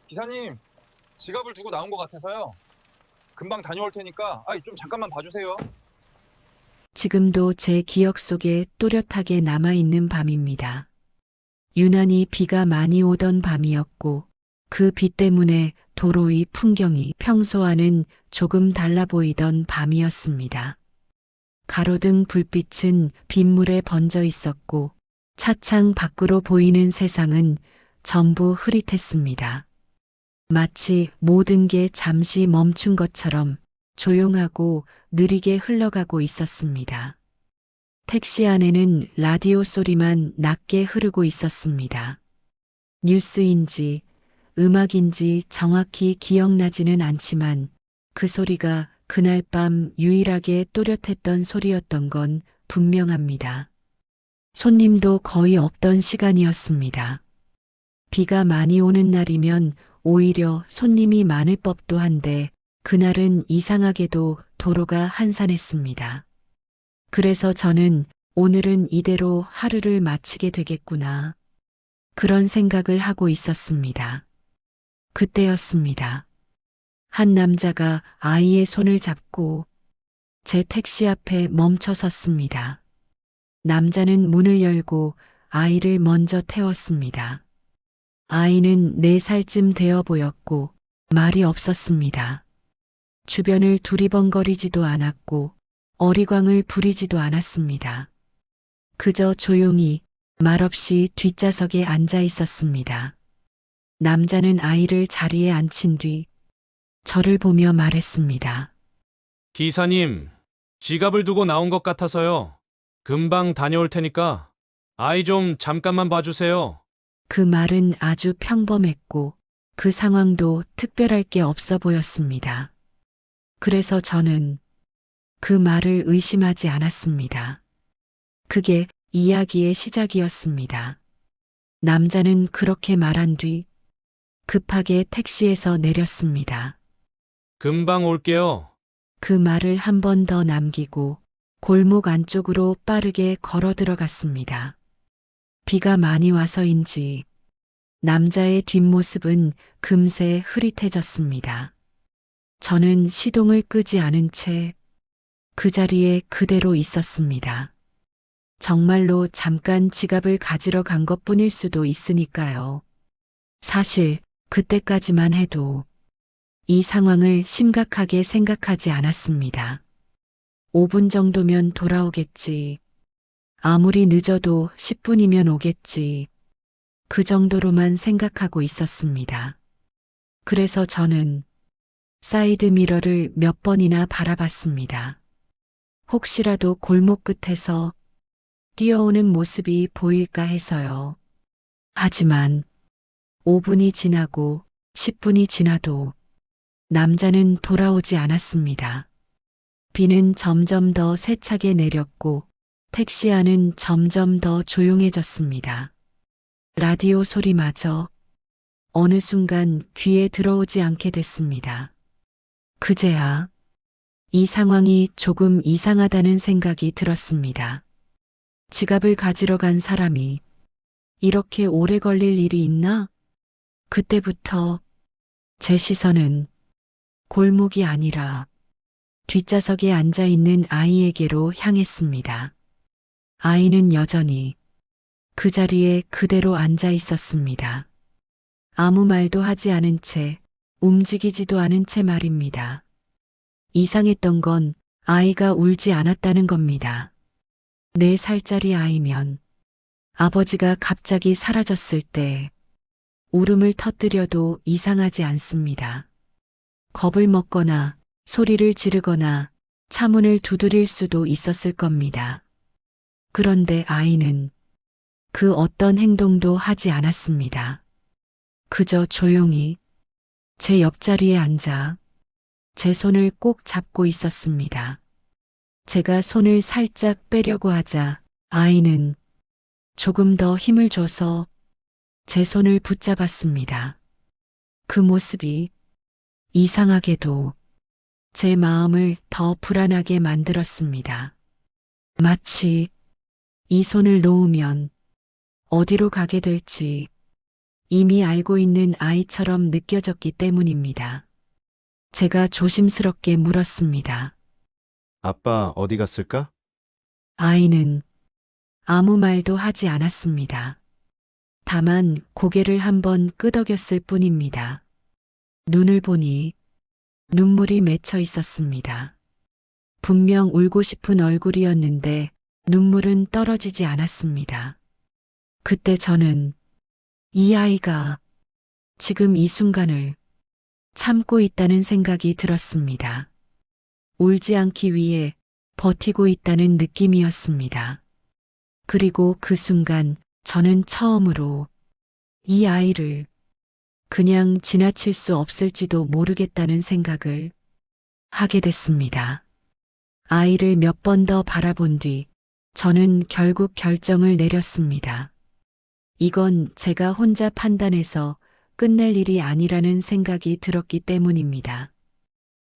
기사님, 지갑을 두고 나온 것 같아서요. 금방 다녀올 테니까 좀 잠깐만 봐주세요. 지금도 제 기억 속에 또렷하게 남아있는 밤입니다. 유난히 비가 많이 오던 밤이었고 그 비 때문에 도로 위 풍경이 평소와는 조금 달라 보이던 밤이었습니다. 가로등 불빛은 빗물에 번져 있었고 차창 밖으로 보이는 세상은 전부 흐릿했습니다. 마치 모든 게 잠시 멈춘 것처럼 조용하고 느리게 흘러가고 있었습니다. 택시 안에는 라디오 소리만 낮게 흐르고 있었습니다. 뉴스인지 음악인지 정확히 기억나지는 않지만 그 소리가 그날 밤 유일하게 또렷했던 소리였던 건 분명합니다. 손님도 거의 없던 시간이었습니다. 비가 많이 오는 날이면 오히려 손님이 많을 법도 한데 그날은 이상하게도 도로가 한산했습니다. 그래서 저는 오늘은 이대로 하루를 마치게 되겠구나. 그런 생각을 하고 있었습니다. 그때였습니다. 한 남자가 아이의 손을 잡고 제 택시 앞에 멈춰 섰습니다. 남자는 문을 열고 아이를 먼저 태웠습니다. 아이는 4살쯤 되어 보였고 말이 없었습니다. 주변을 두리번거리지도 않았고 어리광을 부리지도 않았습니다. 그저 조용히 말없이 뒷좌석에 앉아 있었습니다. 남자는 아이를 자리에 앉힌 뒤 저를 보며 말했습니다. 기사님, 지갑을 두고 나온 것 같아서요. 금방 다녀올 테니까 아이 좀 잠깐만 봐주세요. 그 말은 아주 평범했고 그 상황도 특별할 게 없어 보였습니다. 그래서 저는 그 말을 의심하지 않았습니다. 그게 이야기의 시작이었습니다. 남자는 그렇게 말한 뒤 급하게 택시에서 내렸습니다. 금방 올게요. 그 말을 한 번 더 남기고 골목 안쪽으로 빠르게 걸어 들어갔습니다. 비가 많이 와서인지 남자의 뒷모습은 금세 흐릿해졌습니다. 저는 시동을 끄지 않은 채 그 자리에 그대로 있었습니다. 정말로 잠깐 지갑을 가지러 간 것뿐일 수도 있으니까요. 사실 그때까지만 해도 이 상황을 심각하게 생각하지 않았습니다. 5분 정도면 돌아오겠지. 아무리 늦어도 10분이면 오겠지. 그 정도로만 생각하고 있었습니다. 그래서 저는 사이드 미러를 몇 번이나 바라봤습니다. 혹시라도 골목 끝에서 뛰어오는 모습이 보일까 해서요. 하지만 5분이 지나고 10분이 지나도 남자는 돌아오지 않았습니다. 비는 점점 더 세차게 내렸고 택시 안은 점점 더 조용해졌습니다. 라디오 소리마저 어느 순간 귀에 들어오지 않게 됐습니다. 그제야 이 상황이 조금 이상하다는 생각이 들었습니다. 지갑을 가지러 간 사람이 이렇게 오래 걸릴 일이 있나? 그때부터 제 시선은 골목이 아니라 뒷좌석에 앉아 있는 아이에게로 향했습니다. 아이는 여전히 그 자리에 그대로 앉아 있었습니다. 아무 말도 하지 않은 채 움직이지도 않은 채 말입니다. 이상했던 건 아이가 울지 않았다는 겁니다. 4살짜리 아이면 아버지가 갑자기 사라졌을 때 울음을 터뜨려도 이상하지 않습니다. 겁을 먹거나 소리를 지르거나 차문을 두드릴 수도 있었을 겁니다. 그런데 아이는 그 어떤 행동도 하지 않았습니다. 그저 조용히 제 옆자리에 앉아 제 손을 꼭 잡고 있었습니다. 제가 손을 살짝 빼려고 하자 아이는 조금 더 힘을 줘서 제 손을 붙잡았습니다. 그 모습이 이상하게도 제 마음을 더 불안하게 만들었습니다. 마치 이 손을 놓으면 어디로 가게 될지 이미 알고 있는 아이처럼 느껴졌기 때문입니다. 제가 조심스럽게 물었습니다. 아빠 어디 갔을까? 아이는 아무 말도 하지 않았습니다. 다만 고개를 한번 끄덕였을 뿐입니다. 눈을 보니 눈물이 맺혀 있었습니다. 분명 울고 싶은 얼굴이었는데 눈물은 떨어지지 않았습니다. 그때 저는 이 아이가 지금 이 순간을 참고 있다는 생각이 들었습니다. 울지 않기 위해 버티고 있다는 느낌이었습니다. 그리고 그 순간 저는 처음으로 이 아이를 그냥 지나칠 수 없을지도 모르겠다는 생각을 하게 됐습니다. 아이를 몇 번 더 바라본 뒤 저는 결국 결정을 내렸습니다. 이건 제가 혼자 판단해서 끝낼 일이 아니라는 생각이 들었기 때문입니다.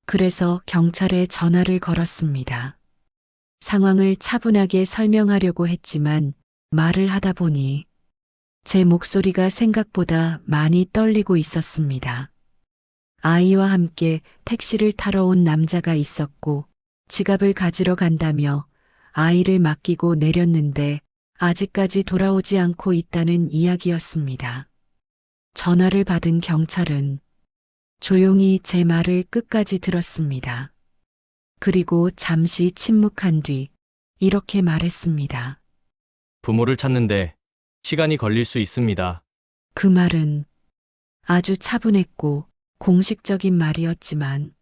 그래서 경찰에 전화를 걸었습니다. 상황을 차분하게 설명하려고 했지만 말을 하다 보니 제 목소리가 생각보다 많이 떨리고 있었습니다. 아이와 함께 택시를 타러 온 남자가 있었고 지갑을 가지러 간다며 아이를 맡기고 내렸는데 아직까지 돌아오지 않고 있다는 이야기였습니다. 전화를 받은 경찰은 조용히 제 말을 끝까지 들었습니다. 그리고 잠시 침묵한 뒤 이렇게 말했습니다. 부모를 찾는데 시간이 걸릴 수 있습니다. 그 말은 아주 차분했고 공식적인 말이었지만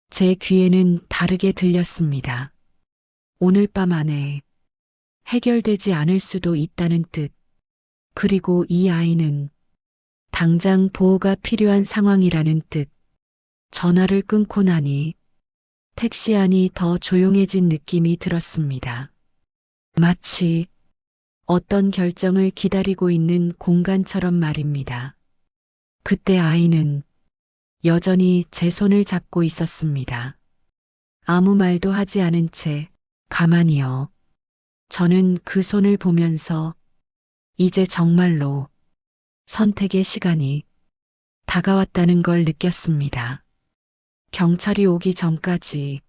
제 귀에는 다르게 들렸습니다. 오늘 밤 안에 해결되지 않을 수도 있다는 뜻. 그리고 이 아이는 당장 보호가 필요한 상황이라는 뜻. 전화를 끊고 나니 택시 안이 더 조용해진 느낌이 들었습니다. 마치 어떤 결정을 기다리고 있는 공간처럼 말입니다. 그때 아이는 여전히 제 손을 잡고 있었습니다. 아무 말도 하지 않은 채 가만히요. 저는 그 손을 보면서 이제 정말로 선택의 시간이 다가왔다는 걸 느꼈습니다. 경찰이 오기 전까지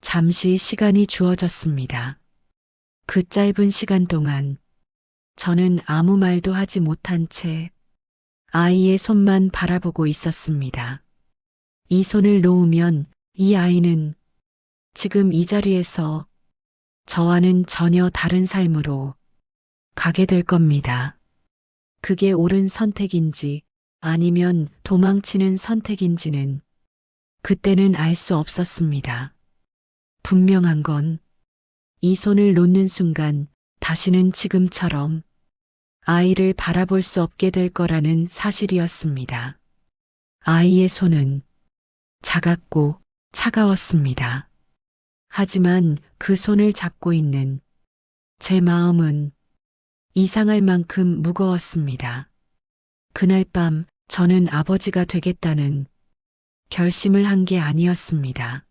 잠시 시간이 주어졌습니다. 그 짧은 시간 동안 저는 아무 말도 하지 못한 채 아이의 손만 바라보고 있었습니다. 이 손을 놓으면 이 아이는 지금 이 자리에서 저와는 전혀 다른 삶으로 가게 될 겁니다. 그게 옳은 선택인지 아니면 도망치는 선택인지는 그때는 알 수 없었습니다. 분명한 건 이 손을 놓는 순간 다시는 지금처럼 아이를 바라볼 수 없게 될 거라는 사실이었습니다. 아이의 손은 차갑고 차가웠습니다. 하지만 그 손을 잡고 있는 제 마음은 이상할 만큼 무거웠습니다. 그날 밤 저는 아버지가 되겠다는 결심을 한 게 아니었습니다.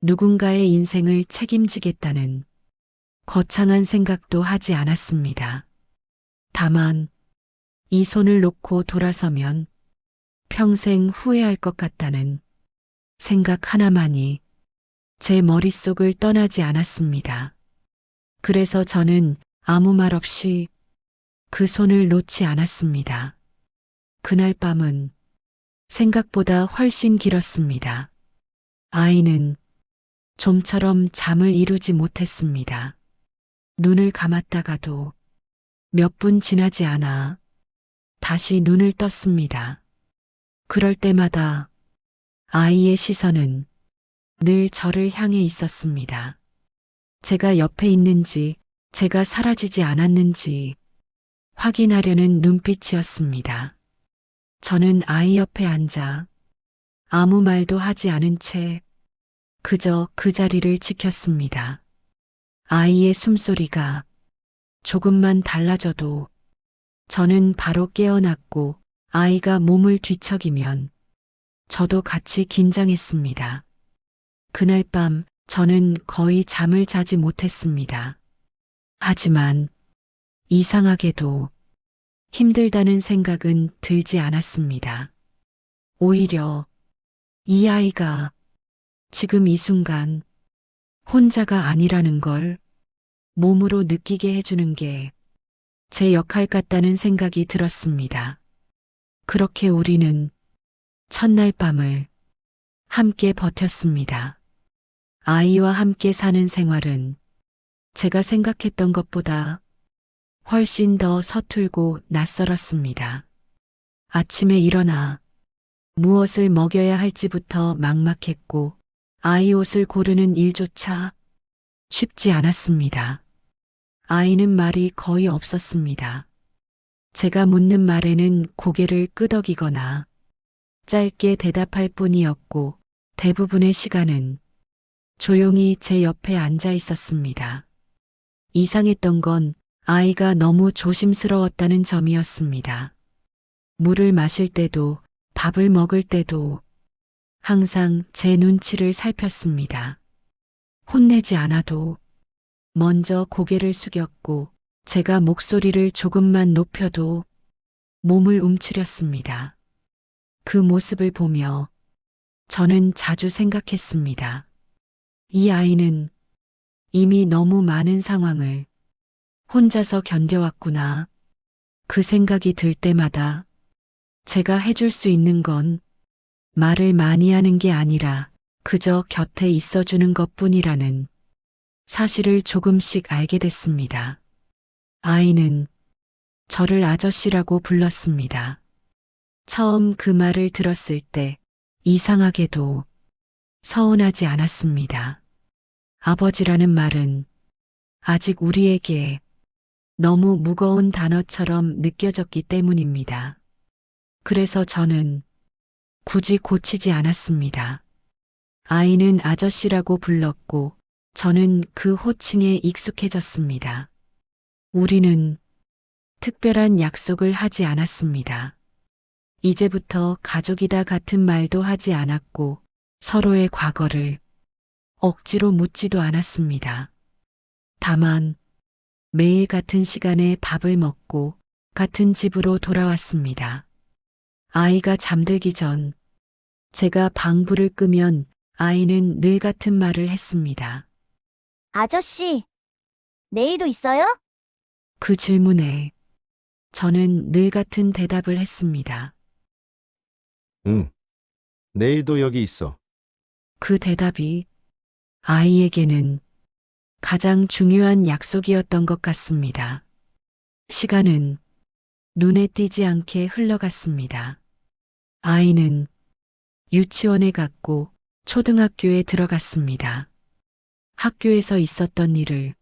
누군가의 인생을 책임지겠다는 거창한 생각도 하지 않았습니다. 다만 이 손을 놓고 돌아서면 평생 후회할 것 같다는 생각 하나만이 제 머릿속을 떠나지 않았습니다. 그래서 저는 아무 말 없이 그 손을 놓지 않았습니다. 그날 밤은 생각보다 훨씬 길었습니다. 아이는 좀처럼 잠을 이루지 못했습니다. 눈을 감았다가도 몇 분 지나지 않아 다시 눈을 떴습니다. 그럴 때마다 아이의 시선은 늘 저를 향해 있었습니다. 제가 옆에 있는지, 제가 사라지지 않았는지 확인하려는 눈빛이었습니다. 저는 아이 옆에 앉아 아무 말도 하지 않은 채 그저 그 자리를 지켰습니다. 아이의 숨소리가 조금만 달라져도 저는 바로 깨어났고 아이가 몸을 뒤척이면 저도 같이 긴장했습니다. 그날 밤 저는 거의 잠을 자지 못했습니다. 하지만 이상하게도 힘들다는 생각은 들지 않았습니다. 오히려 이 아이가 지금 이 순간 혼자가 아니라는 걸 몸으로 느끼게 해주는 게 제 역할 같다는 생각이 들었습니다. 그렇게 우리는 첫날 밤을 함께 버텼습니다. 아이와 함께 사는 생활은 제가 생각했던 것보다 훨씬 더 서툴고 낯설었습니다. 아침에 일어나 무엇을 먹여야 할지부터 막막했고 아이 옷을 고르는 일조차 쉽지 않았습니다. 아이는 말이 거의 없었습니다. 제가 묻는 말에는 고개를 끄덕이거나 짧게 대답할 뿐이었고 대부분의 시간은 조용히 제 옆에 앉아 있었습니다. 이상했던 건 아이가 너무 조심스러웠다는 점이었습니다. 물을 마실 때도 밥을 먹을 때도 항상 제 눈치를 살폈습니다. 혼내지 않아도 먼저 고개를 숙였고 제가 목소리를 조금만 높여도 몸을 움츠렸습니다. 그 모습을 보며 저는 자주 생각했습니다. 이 아이는 이미 너무 많은 상황을 혼자서 견뎌왔구나. 그 생각이 들 때마다 제가 해줄 수 있는 건 말을 많이 하는 게 아니라 그저 곁에 있어주는 것뿐이라는 사실을 조금씩 알게 됐습니다. 아이는 저를 아저씨라고 불렀습니다. 처음 그 말을 들었을 때 이상하게도 서운하지 않았습니다. 아버지라는 말은 아직 우리에게 너무 무거운 단어처럼 느껴졌기 때문입니다. 그래서 저는 굳이 고치지 않았습니다. 아이는 아저씨라고 불렀고 저는 그 호칭에 익숙해졌습니다. 우리는 특별한 약속을 하지 않았습니다. 이제부터 가족이다 같은 말도 하지 않았고 서로의 과거를 억지로 묻지도 않았습니다. 다만 매일 같은 시간에 밥을 먹고 같은 집으로 돌아왔습니다. 아이가 잠들기 전 제가 방불을 끄면 아이는 늘 같은 말을 했습니다. 아저씨, 내일도 있어요? 그 질문에 저는 늘 같은 대답을 했습니다. 응. 내일도 여기 있어. 그 대답이 아이에게는 가장 중요한 약속이었던 것 같습니다. 시간은 눈에 띄지 않게 흘러갔습니다. 아이는 유치원에 갔고 초등학교에 들어갔습니다. 학교에서 있었던 일을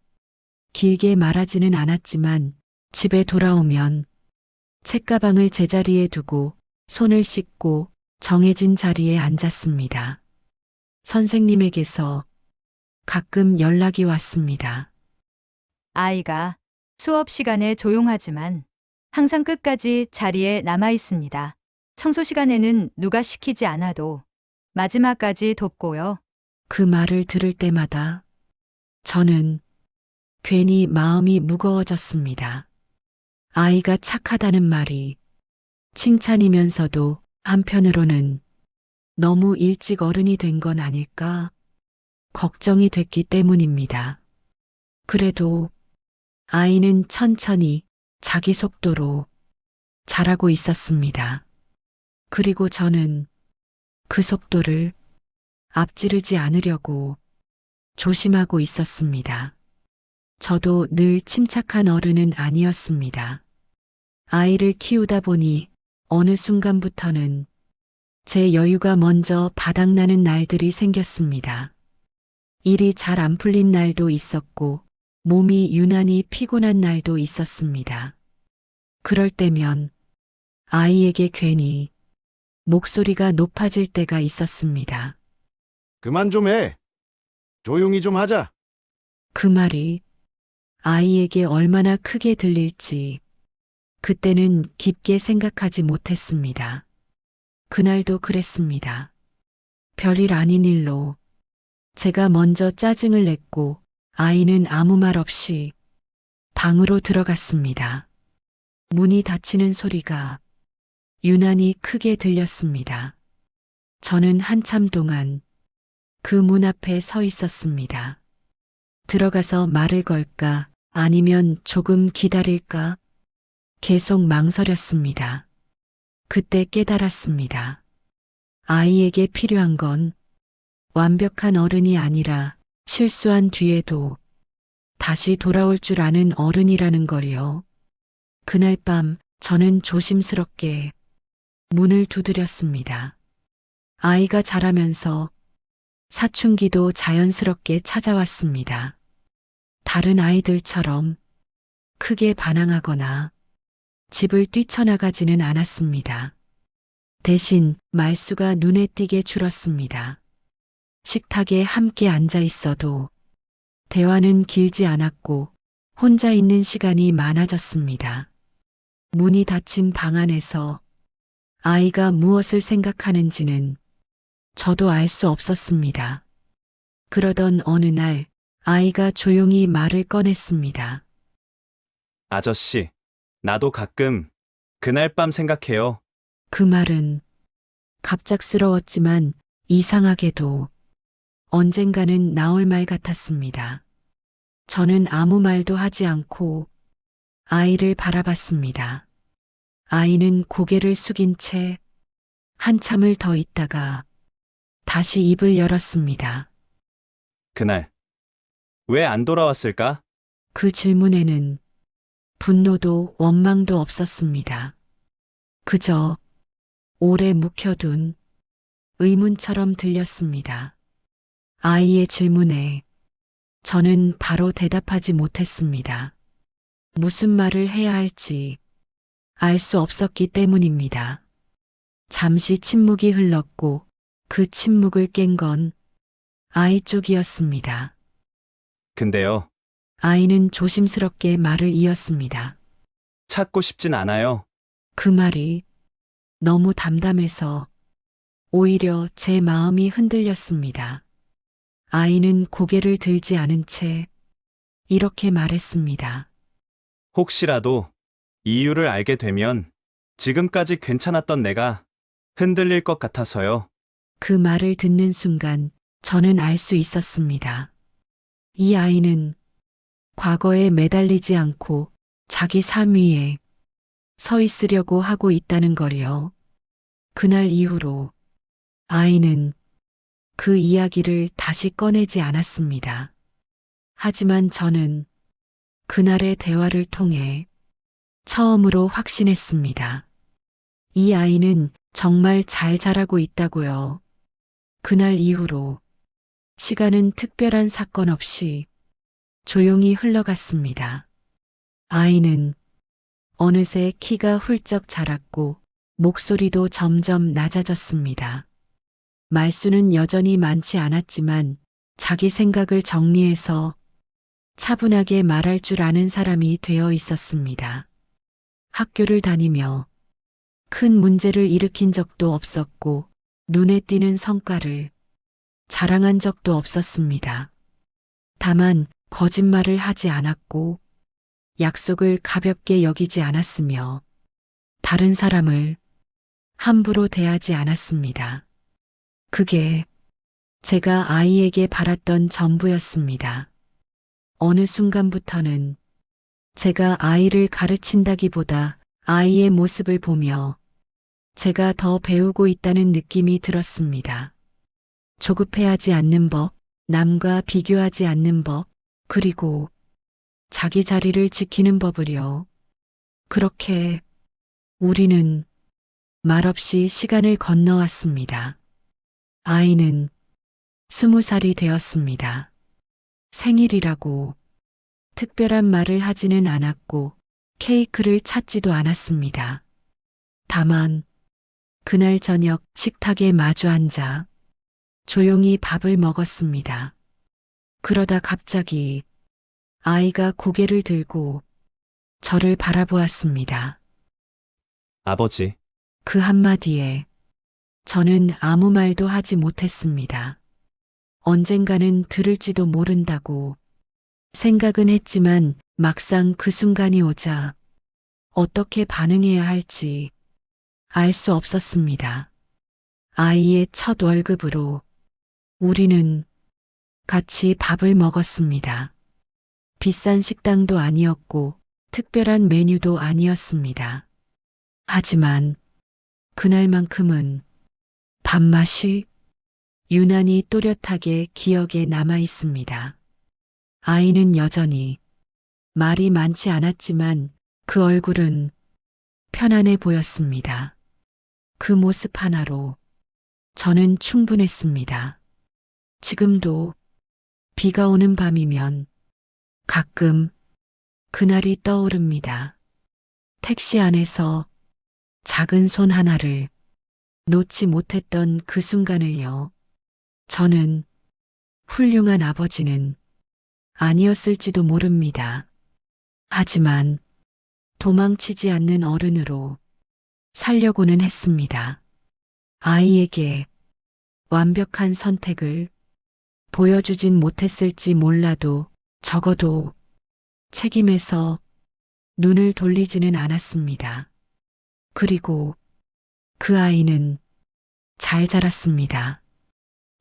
길게 말하지는 않았지만 집에 돌아오면 책가방을 제자리에 두고 손을 씻고 정해진 자리에 앉았습니다. 선생님에게서 가끔 연락이 왔습니다. 아이가 수업 시간에 조용하지만 항상 끝까지 자리에 남아 있습니다. 청소 시간에는 누가 시키지 않아도 마지막까지 돕고요. 그 말을 들을 때마다 저는 괜히 마음이 무거워졌습니다. 아이가 착하다는 말이 칭찬이면서도 한편으로는 너무 일찍 어른이 된 건 아닐까 걱정이 됐기 때문입니다. 그래도 아이는 천천히 자기 속도로 자라고 있었습니다. 그리고 저는 그 속도를 앞지르지 않으려고 조심하고 있었습니다. 저도 늘 침착한 어른은 아니었습니다. 아이를 키우다 보니 어느 순간부터는 제 여유가 먼저 바닥나는 날들이 생겼습니다. 일이 잘 안 풀린 날도 있었고 몸이 유난히 피곤한 날도 있었습니다. 그럴 때면 아이에게 괜히 목소리가 높아질 때가 있었습니다. 그만 좀 해. 조용히 좀 하자. 그 말이 아이에게 얼마나 크게 들릴지 그때는 깊게 생각하지 못했습니다. 그날도 그랬습니다. 별일 아닌 일로 제가 먼저 짜증을 냈고 아이는 아무 말 없이 방으로 들어갔습니다. 문이 닫히는 소리가 유난히 크게 들렸습니다. 저는 한참 동안 그 문 앞에 서 있었습니다. 들어가서 말을 걸까 아니면 조금 기다릴까 계속 망설였습니다. 그때 깨달았습니다. 아이에게 필요한 건 완벽한 어른이 아니라 실수한 뒤에도 다시 돌아올 줄 아는 어른이라는 걸요. 그날 밤 저는 조심스럽게 문을 두드렸습니다. 아이가 자라면서 사춘기도 자연스럽게 찾아왔습니다. 다른 아이들처럼 크게 반항하거나 집을 뛰쳐나가지는 않았습니다. 대신 말수가 눈에 띄게 줄었습니다. 식탁에 함께 앉아 있어도 대화는 길지 않았고 혼자 있는 시간이 많아졌습니다. 문이 닫힌 방 안에서 아이가 무엇을 생각하는지는 저도 알 수 없었습니다. 그러던 어느 날 아이가 조용히 말을 꺼냈습니다. 아저씨, 나도 가끔 그날 밤 생각해요. 그 말은 갑작스러웠지만 이상하게도 언젠가는 나올 말 같았습니다. 저는 아무 말도 하지 않고 아이를 바라봤습니다. 아이는 고개를 숙인 채 한참을 더 있다가 다시 입을 열었습니다. 그날 왜 안 돌아왔을까? 그 질문에는 분노도 원망도 없었습니다. 그저 오래 묵혀둔 의문처럼 들렸습니다. 아이의 질문에 저는 바로 대답하지 못했습니다. 무슨 말을 해야 할지 알 수 없었기 때문입니다. 잠시 침묵이 흘렀고 그 침묵을 깬 건 아이 쪽이었습니다. 근데요, 아이는 조심스럽게 말을 이었습니다. 찾고 싶진 않아요. 그 말이 너무 담담해서 오히려 제 마음이 흔들렸습니다. 아이는 고개를 들지 않은 채 이렇게 말했습니다. 혹시라도 이유를 알게 되면 지금까지 괜찮았던 내가 흔들릴 것 같아서요. 그 말을 듣는 순간 저는 알 수 있었습니다. 이 아이는 과거에 매달리지 않고 자기 삶 위에 서 있으려고 하고 있다는 거요. 그날 이후로 아이는 그 이야기를 다시 꺼내지 않았습니다. 하지만 저는 그날의 대화를 통해 처음으로 확신했습니다. 이 아이는 정말 잘 자라고 있다고요. 그날 이후로 시간은 특별한 사건 없이 조용히 흘러갔습니다. 아이는 어느새 키가 훌쩍 자랐고 목소리도 점점 낮아졌습니다. 말수는 여전히 많지 않았지만 자기 생각을 정리해서 차분하게 말할 줄 아는 사람이 되어 있었습니다. 학교를 다니며 큰 문제를 일으킨 적도 없었고 눈에 띄는 성과를 자랑한 적도 없었습니다. 다만 거짓말을 하지 않았고 약속을 가볍게 여기지 않았으며 다른 사람을 함부로 대하지 않았습니다. 그게 제가 아이에게 바랐던 전부였습니다. 어느 순간부터는 제가 아이를 가르친다기보다 아이의 모습을 보며 제가 더 배우고 있다는 느낌이 들었습니다. 조급해하지 않는 법, 남과 비교하지 않는 법, 그리고 자기 자리를 지키는 법을요. 그렇게 우리는 말없이 시간을 건너왔습니다. 아이는 20살이 되었습니다. 생일이라고 특별한 말을 하지는 않았고 케이크를 찾지도 않았습니다. 다만 그날 저녁 식탁에 마주 앉아 조용히 밥을 먹었습니다. 그러다 갑자기 아이가 고개를 들고 저를 바라보았습니다. 아버지, 그 한마디에 저는 아무 말도 하지 못했습니다. 언젠가는 들을지도 모른다고 생각은 했지만 막상 그 순간이 오자 어떻게 반응해야 할지 알 수 없었습니다. 아이의 첫 월급으로 우리는 같이 밥을 먹었습니다. 비싼 식당도 아니었고 특별한 메뉴도 아니었습니다. 하지만 그날만큼은 밥맛이 유난히 또렷하게 기억에 남아 있습니다. 아이는 여전히 말이 많지 않았지만 그 얼굴은 편안해 보였습니다. 그 모습 하나로 저는 충분했습니다. 지금도 비가 오는 밤이면 가끔 그날이 떠오릅니다. 택시 안에서 작은 손 하나를 놓지 못했던 그 순간을요. 저는 훌륭한 아버지는 아니었을지도 모릅니다. 하지만 도망치지 않는 어른으로 살려고는 했습니다. 아이에게 완벽한 선택을 보여주진 못했을지 몰라도 적어도 책임에서 눈을 돌리지는 않았습니다. 그리고 그 아이는 잘 자랐습니다.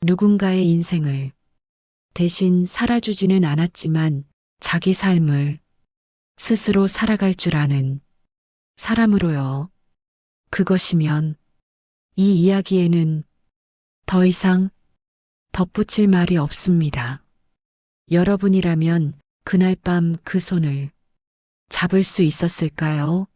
누군가의 인생을 대신 살아주지는 않았지만 자기 삶을 스스로 살아갈 줄 아는 사람으로요. 그것이면 이 이야기에는 더 이상 덧붙일 말이 없습니다. 여러분이라면 그날 밤 그 손을 잡을 수 있었을까요?